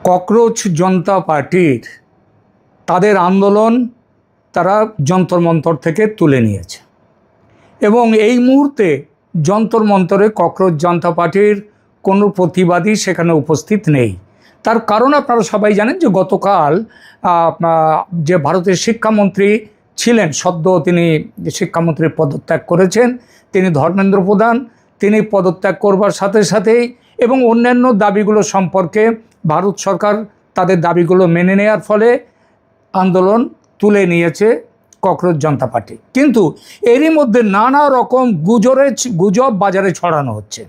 Cockroach জনতা পার্টির তাদের আন্দোলন তারা যন্তর মন্তর থেকে তুলে নিয়েছে এবং এই মুহূর্তে যন্তর মন্তরে ককরোচ জনতা পার্টির কোনো প্রতিবাদী সেখানে উপস্থিত নেই। তার কারণ আপনারা সবাই জানেন যে গতকাল যে ভারতের শিক্ষামন্ত্রী ছিলেন, সদ্য তিনি শিক্ষামন্ত্রীর পদত্যাগ করেছেন, তিনি ধর্মেন্দ্র প্রধান, তিনি পদত্যাগ করবার সাথে সাথেই এবং অন্যান্য দাবিগুলো সম্পর্কে ভারত সরকার তাদের দাবিগুলো মেনে নেওয়ার ফলে আন্দোলন তুলে নিয়েছে ককরোচ জনতা পার্টি। কিন্তু এরই মধ্যে নানা রকম গুজব বাজারে ছড়ানো হচ্ছে।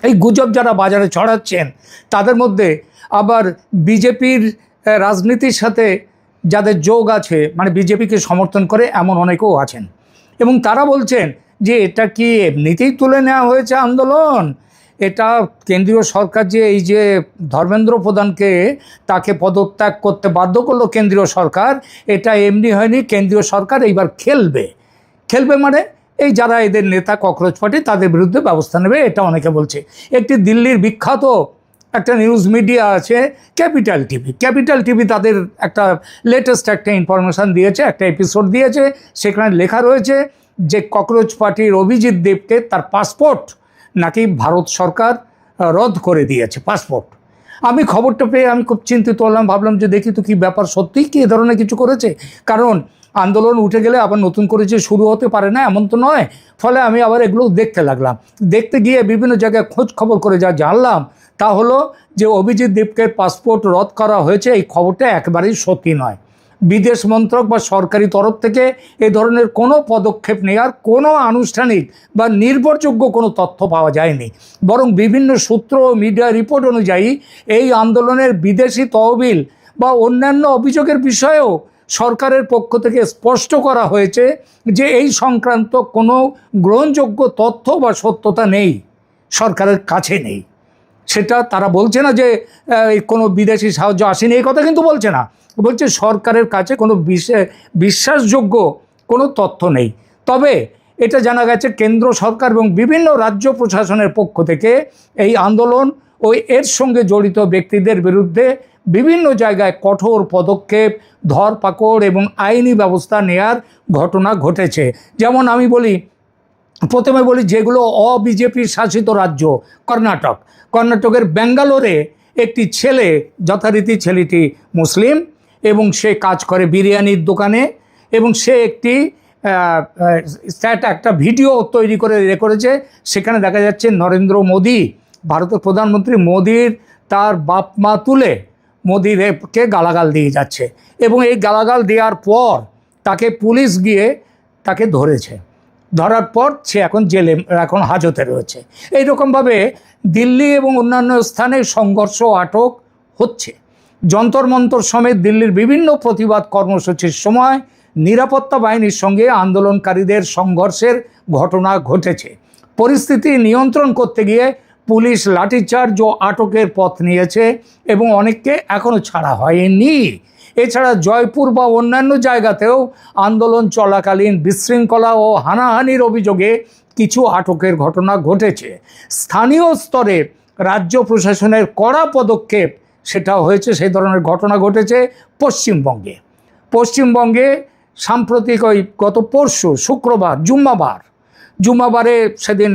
এই গুজব যারা বাজারে ছড়াচ্ছেন তাদের মধ্যে আবার বিজেপির রাজনীতির সাথে যাদের যোগ আছে, মানে বিজেপিকে সমর্থন করে এমন অনেকেও আছেন, এবং তারা বলছেন যে এটা কি এমনিতেই তুলে নেওয়া হয়েছে আন্দোলন, এটা কেন্দ্রীয় সরকার যে এই যে ধর্মেন্দ্র প্রধানকে তাকে পদত্যাগ করতে বাধ্য করলো কেন্দ্রীয় সরকার, এটা এমনি হয়নি, কেন্দ্রীয় সরকার এইবার খেলবে মানে এই যারা এদের নেতা ককরোচ পার্টি তাদের বিরুদ্ধে ব্যবস্থা নেবে, এটা অনেকে বলছে। একটি দিল্লির বিখ্যাত একটা নিউজ মিডিয়া আছে ক্যাপিটাল টিভি তাদের একটা লেটেস্ট একটা ইনফরমেশান দিয়েছে, একটা এপিসোড দিয়েছে, সেখানে লেখা রয়েছে যে ককরোচ পার্টির অভিজিৎ দেবকে তার পাসপোর্ট নাকি ভারত সরকার রদ করে দিয়েছে, পাসপোর্ট। আমি খবরটা পেয়ে আমি খুব চিন্তিত হলাম, ভাবলাম যে দেখি তো কী ব্যাপার, সত্যিই কি এ ধরনের কিছু করেছে, কারণ আন্দোলন উঠে গেলে আবার নতুন করে যে শুরু হতে পারে না এমন তো নয়। ফলে আমি আবার এগুলো দেখতে লাগলাম, দেখতে গিয়ে বিভিন্ন জায়গায় খোঁজ খবর করে যা জানলাম তা হলো যে অভিজিৎ দেবকের পাসপোর্ট রদ করা হয়েছে, এই খবরটা একেবারেই সত্যি নয়। বিদেশ মন্ত্রক বা সরকারি তরফ থেকে এ ধরনের কোনো পদক্ষেপ নেওয়ার কোনো আনুষ্ঠানিক বা নির্ভরযোগ্য কোনো তথ্য পাওয়া যায়নি, বরং বিভিন্ন সূত্র ও মিডিয়া রিপোর্ট অনুযায়ী এই আন্দোলনের বিদেশি তহবিল বা অন্যান্য অভিযোগের বিষয়েও সরকারের পক্ষ থেকে স্পষ্ট করা হয়েছে যে এই সংক্রান্ত কোনো গ্রহণযোগ্য তথ্য বা সত্যতা নেই, সরকারের কাছে নেই। সেটা তারা বলছে না যে কোনো বিদেশি সাহায্য আসেনি, এই কথা কিন্তু বলছে না, বলছে সরকারের কাছে কোনো বিশ্বাসযোগ্য কোনো তথ্য নেই। তবে এটা জানা গেছে কেন্দ্র সরকার এবং বিভিন্ন রাজ্য প্রশাসনের পক্ষ থেকে এই আন্দোলন ও এর সঙ্গে জড়িত ব্যক্তিদের বিরুদ্ধে বিভিন্ন জায়গায় কঠোর পদক্ষেপ, ধরপাকড় এবং আইনি ব্যবস্থা নেয়ার ঘটনা ঘটেছে। যেমন আমি প্রথমে বলি যেগুলো অবিজেপি শাসিত রাজ্য, কর্ণাটকের ব্যাঙ্গালোরে একটি ছেলে, যথারীতি ছেলেটি মুসলিম এবং সে কাজ করে বিরিয়ানির দোকানে, এবং সে একটা ভিডিও তৈরি করে করেছে, সেখানে দেখা যাচ্ছে নরেন্দ্র মোদী, ভারতের প্রধানমন্ত্রী মোদীর তার বাপ মা তুলে মোদীকে গালাগাল দিয়ে যাচ্ছে, এবং এই গালাগাল দেওয়ার পর তাকে পুলিশ গিয়ে তাকে ধরার পর সে এখন জেলে, এখন হাজতে রয়েছে। এইরকমভাবে দিল্লি এবং অন্যান্য স্থানে সংঘর্ষ আটক হচ্ছে। যন্তর মন্তর সমেত দিল্লির বিভিন্ন প্রতিবাদ কর্মসূচির সময় নিরাপত্তা বাহিনীর সঙ্গে আন্দোলনকারীদের সংঘর্ষের ঘটনা ঘটেছে। পরিস্থিতি নিয়ন্ত্রণ করতে গিয়ে পুলিশ লাঠিচার্জ ও আটকের পথ নিয়েছে এবং অনেককে এখনও ছাড়া হয়নি। এছাড়া জয়পুর বা অন্যান্য জায়গাতেও আন্দোলন চলাকালীন বিশৃঙ্খলা ও হানাহানির অভিযোগে কিছু আটকের ঘটনা ঘটেছে। স্থানীয় স্তরে রাজ্য প্রশাসনের কড়া পদক্ষেপ সেটা হয়েছে, সেই ধরনের ঘটনা ঘটেছে পশ্চিমবঙ্গে সাম্প্রতিক ওই গত পরশু শুক্রবার জুম্মাবারে সেদিন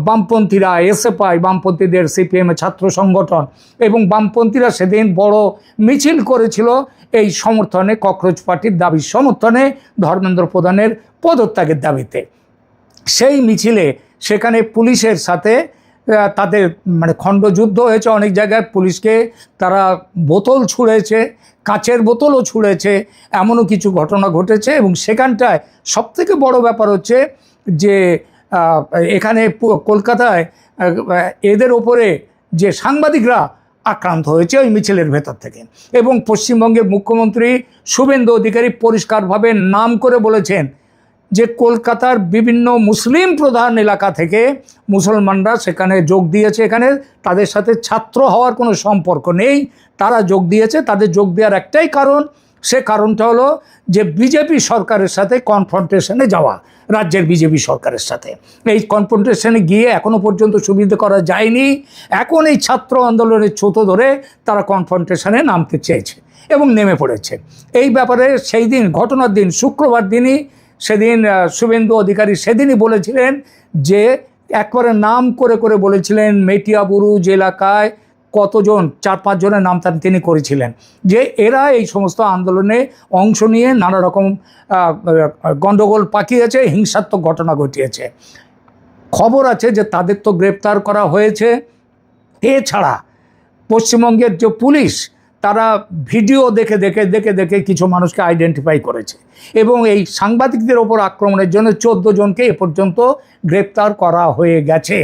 বামপন্থীরা, এসএফআই বামপন্থীদের সিপিএমের ছাত্র সংগঠন এবং বামপন্থীরা সেদিন বড় মিছিল করেছিল এই সমর্থনে, ককরোচ পার্টির দাবির সমর্থনে, ধর্মেন্দ্র প্রধানের পদত্যাগের দাবিতে। সেই মিছিলে সেখানে পুলিশের সাথে তাদের মানে খণ্ডযুদ্ধ হয়েছে, অনেক জায়গায় পুলিশকে তারা বোতল ছুঁড়েছে, কাচের বোতলও ছুঁড়েছে, এমনও কিছু ঘটনা ঘটেছে। এবং সেখানটায় সবথেকে বড় ব্যাপার হচ্ছে যে এখানে কলকাতায় এদের ওপরে যে সাংবাদিকরা আক্রান্ত হয়েছে ওই মিছিলের ভেতর থেকে, এবং পশ্চিমবঙ্গের মুখ্যমন্ত্রী শুভেন্দু অধিকারী পরিষ্কারভাবে নাম করে বলেছেন যে কলকাতার বিভিন্ন মুসলিম প্রধান এলাকা থেকে মুসলমানরা সেখানে যোগ দিয়েছে, এখানে তাদের সাথে ছাত্র হওয়ার কোনো সম্পর্ক নেই, তারা যোগ দিয়েছে। তাদের যোগ দেওয়ার একটাই কারণ, সে কারণটা হলো যে বিজেপি সরকারের সাথে কনফ্রন্টেশনে যাওয়া, রাজ্যের বিজেপি সরকারের সাথে এই কনফ্রন্টেশনে গিয়ে এখনও পর্যন্ত সুবিধা করা যায়নি। এখন এই ছাত্র আন্দোলনের ছুতো ধরে তারা কনফ্রন্টেশনে নামতে চেয়েছে এবং নেমে পড়েছে। এই ব্যাপারে সেই দিন, ঘটনার দিন, শুক্রবার দিনই সেদিন শুভেন্দু অধিকারী সেদিনই বলেছিলেন যে একবারে নাম করে করে বলেছিলেন মেটিয়াবুরুজ এলাকায় কতজন, 4-5 জনের নাম তিনি করেছিলেন যে এরা এই সমস্ত আন্দোলনে অংশ নিয়ে নানা রকম গণ্ডগোল পাকিয়েছে, হিংসাত্মক ঘটনা ঘটিয়েছে। খবর আছে যে তাদের তো গ্রেপ্তার করা হয়েছে। এছাড়া পশ্চিমবঙ্গের যে পুলিশ, তারা ভিডিও দেখে দেখে দেখে দেখে কিছু মানুষকে আইডেন্টিফাই করেছে এবং এই সাংবাদিকদের ওপর আক্রমণের জন্য 14 জনকে এ পর্যন্ত গ্রেপ্তার করা হয়ে গেছে।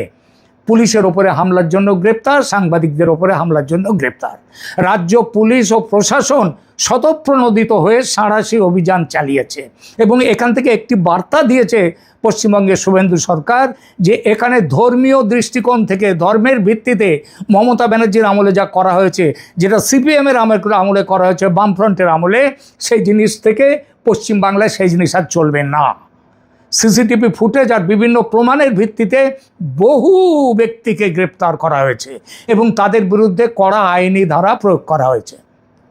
পুলিশের ওপরে হামলার জন্য গ্রেপ্তার, সাংবাদিকদের ওপরে হামলার জন্য গ্রেপ্তার। রাজ্য পুলিশ ও প্রশাসন স্বতঃপ্রণোদিত হয়ে সাঁড়াশি অভিযান চালিয়েছে এবং এখান থেকে একটি বার্তা দিয়েছে পশ্চিমবঙ্গের শুভেন্দু সরকার যে এখানে ধর্মীয় দৃষ্টিকোণ থেকে, ধর্মের ভিত্তিতে মমতা ব্যানার্জির আমলে যা করা হয়েছে, যেটা সিপিএমের আমলে করা হয়েছে, বামফ্রন্টের আমলে, সেই জিনিস থেকে পশ্চিমবাংলায় সেই জিনিস আর চলবে না। সিসিটিভি ফুটেজ আর বিভিন্ন প্রমাণের ভিত্তিতে বহু ব্যক্তিকে গ্রেপ্তার করা হয়েছে এবং তাদের বিরুদ্ধে কড়া আইনি ধারা প্রয়োগ করা হয়েছে।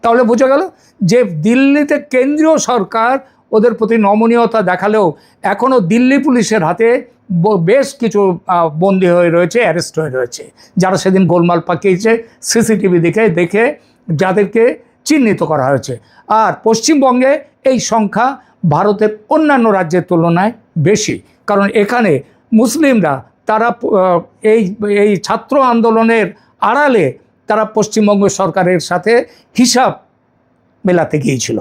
তাহলে বোঝা গেল যে দিল্লিতে কেন্দ্রীয় সরকার ওদের প্রতি নমনীয়তা দেখালেও এখনও দিল্লি পুলিশের হাতে বেশ কিছু বন্দী হয়ে রয়েছে, অ্যারেস্ট হয়ে রয়েছে, যারা সেদিন গোলমাল পাকিয়েছে সিসিটিভি দেখে যাদেরকে চিহ্নিত করা হয়েছে। আর পশ্চিমবঙ্গে এই সংখ্যা ভারতের অন্যান্য রাজ্যের তুলনায় বেশি, কারণ এখানে মুসলিমরা তারা এই ছাত্র আন্দোলনের আড়ালে তারা পশ্চিমবঙ্গ সরকারের সাথে হিসাব মেলাতে গিয়েছিল।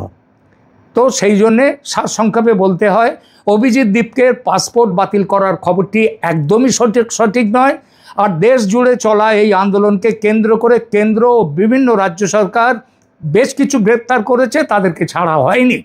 তো সেই জন্যে সারসংক্ষেপে বলতে হয়, অভিজিৎ দীপকের পাসপোর্ট বাতিল করার খবরটি একদমই সঠিক নয়। আর দেশ জুড়ে চলা এই আন্দোলনকে কেন্দ্র করে কেন্দ্র ও বিভিন্ন রাজ্য সরকার বেশ কিছু গ্রেপ্তার করেছে, তাদেরকে ছাড়া হয়নি।